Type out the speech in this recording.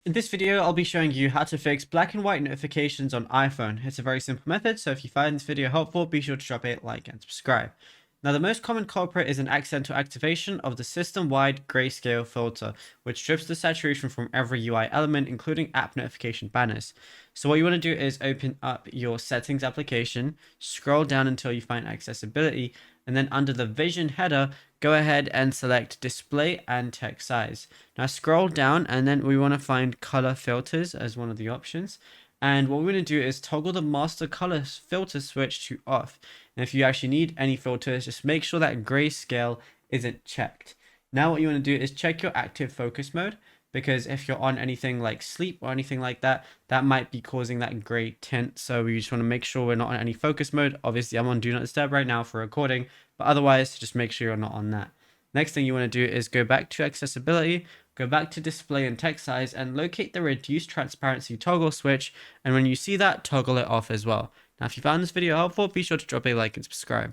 In this video, I'll be showing you how to fix black and white notifications on iPhone. It's a very simple method, so if you find this video helpful, be sure to drop a like and subscribe. Now, the most common culprit is an accidental activation of the system-wide grayscale filter, which strips the saturation from every UI element, including app notification banners. So what you want to do is open up your settings application, scroll down until you find accessibility, and then under the vision header, go ahead and select display and text size. Now scroll down and then we want to find color filters as one of the options. And what we're going to do is toggle the master color filter switch to off. And if you actually need any filters, just make sure that grayscale isn't checked. Now what you want to do is check your active focus mode, because if you're on anything like sleep or anything like that, that might be causing that gray tint. So we just want to make sure we're not on any focus mode. Obviously, I'm on do not disturb right now for recording, but otherwise just make sure you're not on that. Next thing you want to do is go back to accessibility, go back to display and text size, and locate the reduce transparency toggle switch. And when you see that, toggle it off as well. Now, if you found this video helpful, be sure to drop a like and subscribe.